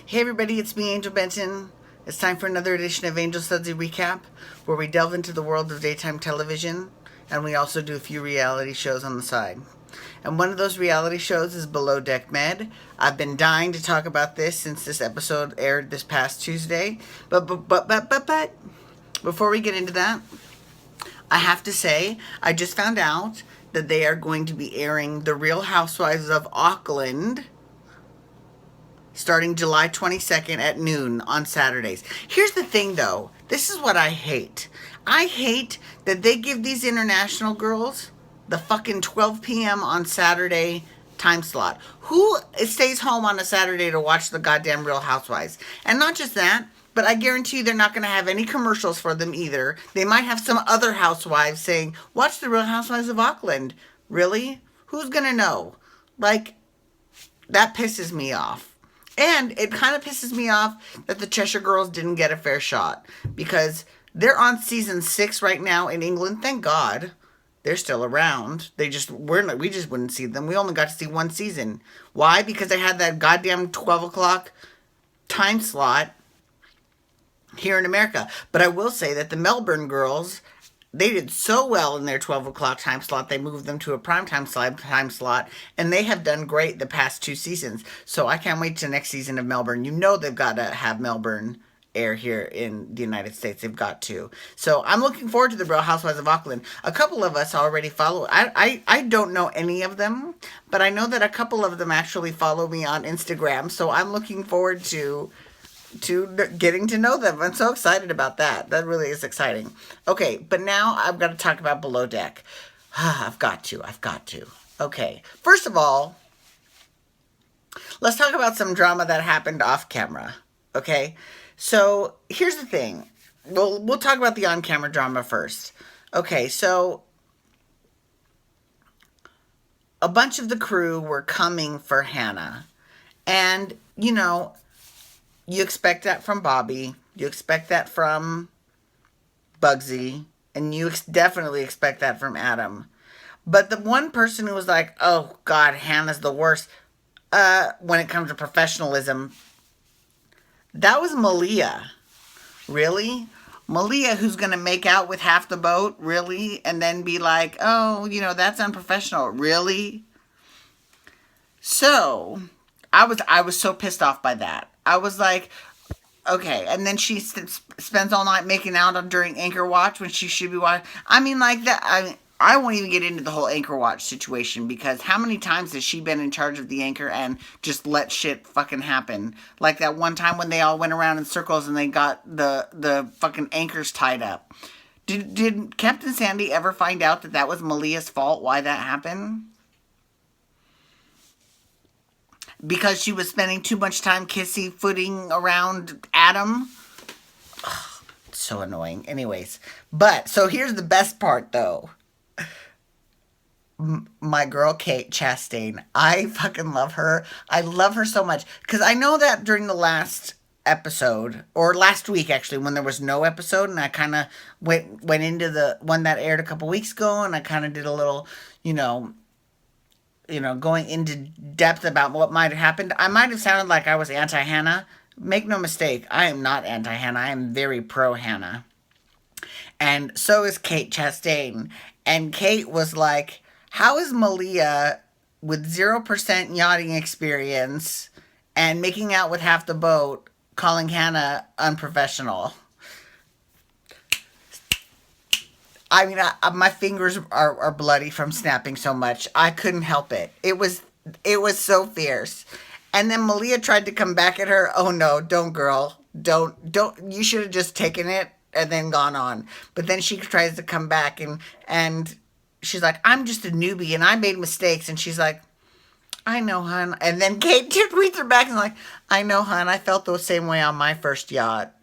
Hey everybody, it's me, Angel Benton. It's time for another edition of Angel Sudsy Recap, where we delve into the world of daytime television, and we also do a few reality shows on the side. And one of those reality shows is Below Deck Med. I've been dying to talk about this since this episode aired this past Tuesday. But, before we get into that, I have to say, I just found out that they are going to be airing The Real Housewives of Auckland starting July 22nd at noon on Saturdays. Here's the thing though, this is what I hate. I hate that they give these international girls the fucking 12 p.m. on Saturday time slot. Who stays home on a Saturday to watch the goddamn Real Housewives? And not just that, but I guarantee you they're not going to have any commercials for them either. They might have some other housewives saying, watch the Real Housewives of Auckland. Really? Who's going to know? Like, that pisses me off. And it kind of pisses me off that the Cheshire Girls didn't get a fair shot, because they're on season 6 right now in England. Thank God they're still around. We just wouldn't see them. We only got to see one season. Why? Because they had that goddamn 12 o'clock time slot here in America. But I will say that the Melbourne girls, they did so well in their 12 o'clock time slot, they moved them to a time slot, and they have done great the past 2 seasons. So I can't wait to next season of Melbourne. You know they've got to have Melbourne air here in the United States. They've got to. So I'm looking forward to the Real Housewives of Auckland. A couple of us already follow. I don't know any of them, but I know that a couple of them actually follow me on Instagram. So I'm looking forward to getting to know them. I'm so excited about that. That really is exciting. Okay, but now I've got to talk about Below Deck. I've got to. Okay, first of all, let's talk about some drama that happened off camera. Okay, so here's the thing. We'll talk about the on-camera drama first. Okay, so a bunch of the crew were coming for Hannah. And, you expect that from Bobby. You expect that from Bugsy. And you definitely expect that from Adam. But the one person who was like, oh, God, Hannah's the worst when it comes to professionalism, that was Malia. Really? Malia, who's going to make out with half the boat? Really? And then be like, oh, that's unprofessional. Really? So, I was so pissed off by that. I was like, okay. And then she spends all night making out during Anchor Watch when she should be watching. I mean, like that. I won't even get into the whole Anchor Watch situation, because how many times has she been in charge of the anchor and just let shit fucking happen? Like that one time when they all went around in circles and they got the fucking anchors tied up. Did Captain Sandy ever find out that was Malia's fault, why that happened? Because she was spending too much time footing around Adam. Ugh, so annoying. Anyways, so here's the best part though. My girl Kate Chastain. I fucking love her. I love her so much. Because I know that during the last episode, or last week actually, when there was no episode, and I kind of went into the one that aired a couple weeks ago, and I kind of did a little, going into depth about what might have happened. I might have sounded like I was anti-Hannah. Make no mistake, I am not anti-Hannah. I am very pro-Hannah. And so is Kate Chastain. And Kate was like, how is Malia, with 0% yachting experience and making out with half the boat, calling Hannah unprofessional? I mean, my fingers are bloody from snapping so much. I couldn't help it. It was so fierce. And then Malia tried to come back at her. Oh no, don't, girl. Don't. You should have just taken it and then gone on. But then she tries to come back and she's like, I'm just a newbie and I made mistakes. And she's like, I know, hon. And then Kate tweets her back and like, I know, hon. I felt the same way on my first yacht.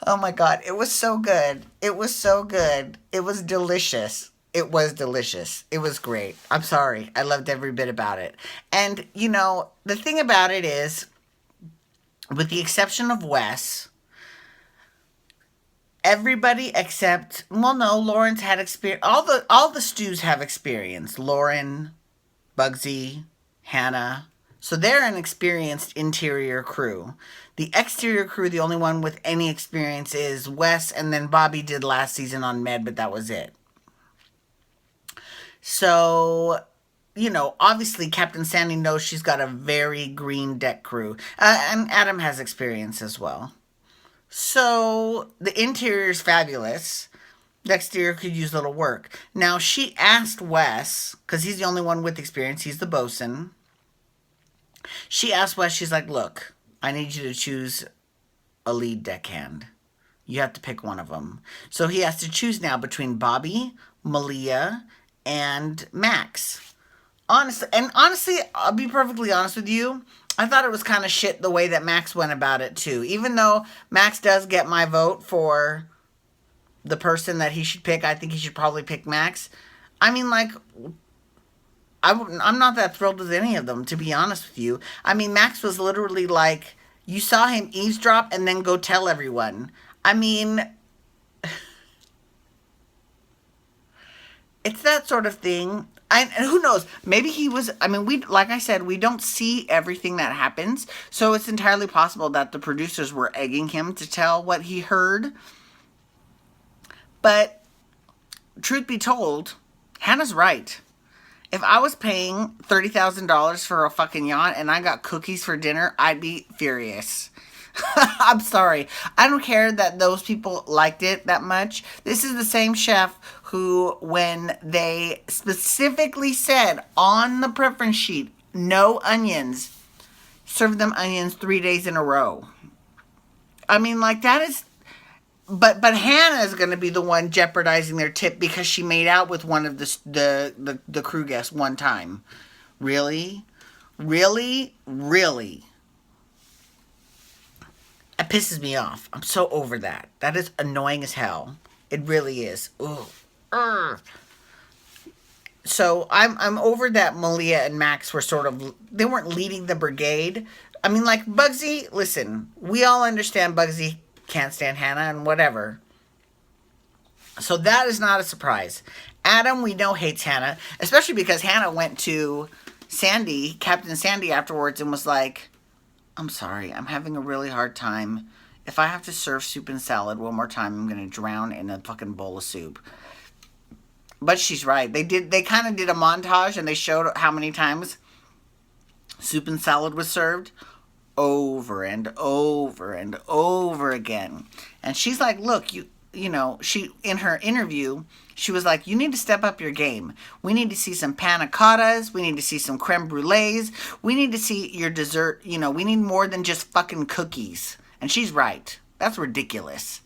Oh my God, it was so good. It was so good. It was delicious. It was delicious. It was great. I'm sorry. I loved every bit about it. And, the thing about it is, with the exception of Wes, everybody except, well, no, Lauren's had experience. All the stews have experience. Lauren, Bugsy, Hannah, So they're an experienced interior crew. The exterior crew, the only one with any experience is Wes, and then Bobby did last season on Med, but that was it. So, obviously Captain Sandy knows she's got a very green deck crew. And Adam has experience as well. So the interior is fabulous. The exterior could use a little work. Now, she asked Wes, because he's the only one with experience, he's the bosun. She asked Wes, she's like, look, I need you to choose a lead deckhand. You have to pick one of them. So he has to choose now between Bobby, Malia, and Max. Honestly, I'll be perfectly honest with you. I thought it was kind of shit the way that Max went about it too. Even though Max does get my vote for the person that he should pick, I think he should probably pick Max. I mean, like, I'm not that thrilled with any of them, to be honest with you. I mean, Max was literally like, you saw him eavesdrop and then go tell everyone. I mean, it's that sort of thing. And who knows? Maybe he was. I mean, like I said, we don't see everything that happens, so it's entirely possible that the producers were egging him to tell what he heard. But truth be told, Hannah's right. If I was paying $30,000 for a fucking yacht and I got cookies for dinner, I'd be furious. I'm sorry. I don't care that those people liked it that much. This is the same chef who, when they specifically said on the preference sheet, no onions, served them onions 3 days in a row. I mean, like, that is... But Hannah is going to be the one jeopardizing their tip because she made out with one of the crew guests one time. Really? Really? Really? It pisses me off. I'm so over that. That is annoying as hell. It really is. Ugh. Urgh. So I'm over that Malia and Max were they weren't leading the brigade. I mean, like, Bugsy, listen, we all understand Bugsy can't stand Hannah and whatever. So that is not a surprise. Adam, we know, hates Hannah, especially because Hannah went to Sandy, Captain Sandy, afterwards and was like, I'm sorry, I'm having a really hard time. If I have to serve soup and salad one more time, I'm going to drown in a fucking bowl of soup. But she's right. They kind of did a montage and they showed how many times soup and salad was served. Over and over and over again. And she's like, look, she, in her interview, she was like, you need to step up your game. We need to see some panna cottas. We need to see some creme brulees. We need to see your dessert. We need more than just fucking cookies. And she's right. That's ridiculous.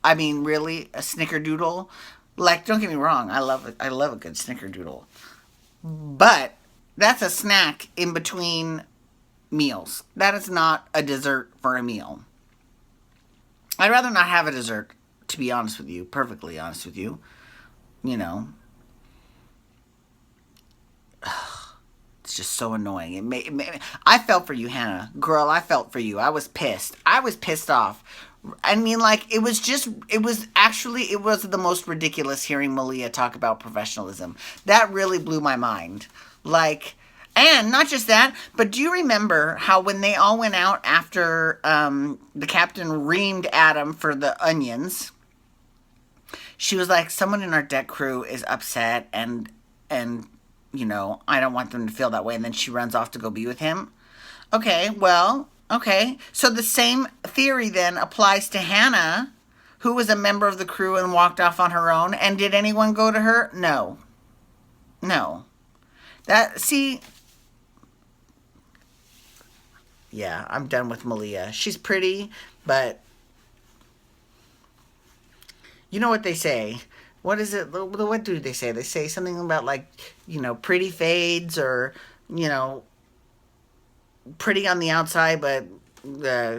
I mean, really? A snickerdoodle? Like, don't get me wrong. I love a good snickerdoodle. But that's a snack in between meals. That is not a dessert for a meal. I'd rather not have a dessert, to be honest with you. Perfectly honest with you. It's just so annoying. I felt for you, Hannah. Girl, I felt for you. I was pissed. I was pissed off. I mean, like, it was the most ridiculous hearing Malia talk about professionalism. That really blew my mind. Like, and not just that, but do you remember how when they all went out after the captain reamed Adam for the onions, she was like, someone in our deck crew is upset and I don't want them to feel that way. And then she runs off to go be with him. Okay. So the same theory then applies to Hannah, who was a member of the crew and walked off on her own. And did anyone go to her? No. Yeah, I'm done with Malia. She's pretty, but you know what they say. What is it? What do they say? They say something about, like, pretty fades or, pretty on the outside, but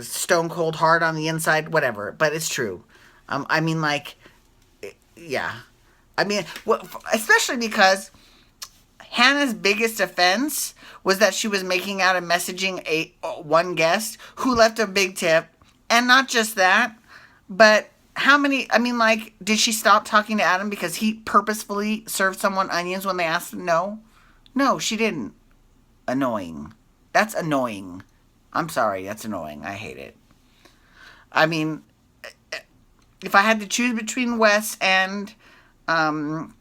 stone cold hard on the inside, whatever. But it's true. I mean, like, yeah. I mean, especially because Hannah's biggest offense was that she was making out and messaging one guest who left a big tip. And not just that, but how many, I mean, like, did she stop talking to Adam because he purposefully served someone onions when they asked him? No, she didn't. Annoying. That's annoying. I'm sorry, that's annoying. I hate it. I mean, if I had to choose between Wes and Adam,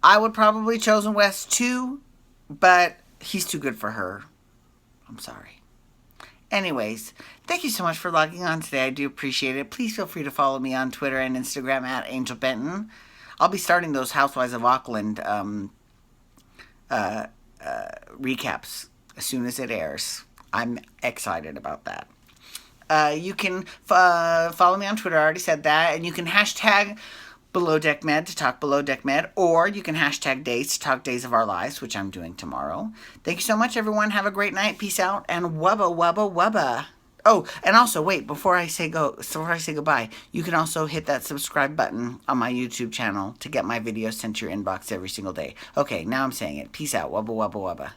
I would probably chosen Wes too, but he's too good for her. I'm sorry. Anyways, thank you so much for logging on today. I do appreciate it. Please feel free to follow me on Twitter and Instagram at Angel Benton. I'll be starting those Housewives of Auckland recaps as soon as it airs. I'm excited about that. You can follow me on Twitter. I already said that. And you can hashtag Below Deck Med to talk Below Deck Med. Or you can hashtag Days to talk Days of Our Lives, which I'm doing tomorrow. Thank you so much, everyone. Have a great night. Peace out. And wubba, wubba, wubba. Oh, and also, wait, before I say goodbye, you can also hit that subscribe button on my YouTube channel to get my videos sent to your inbox every single day. Okay, now I'm saying it. Peace out. Wubba, wubba, wubba.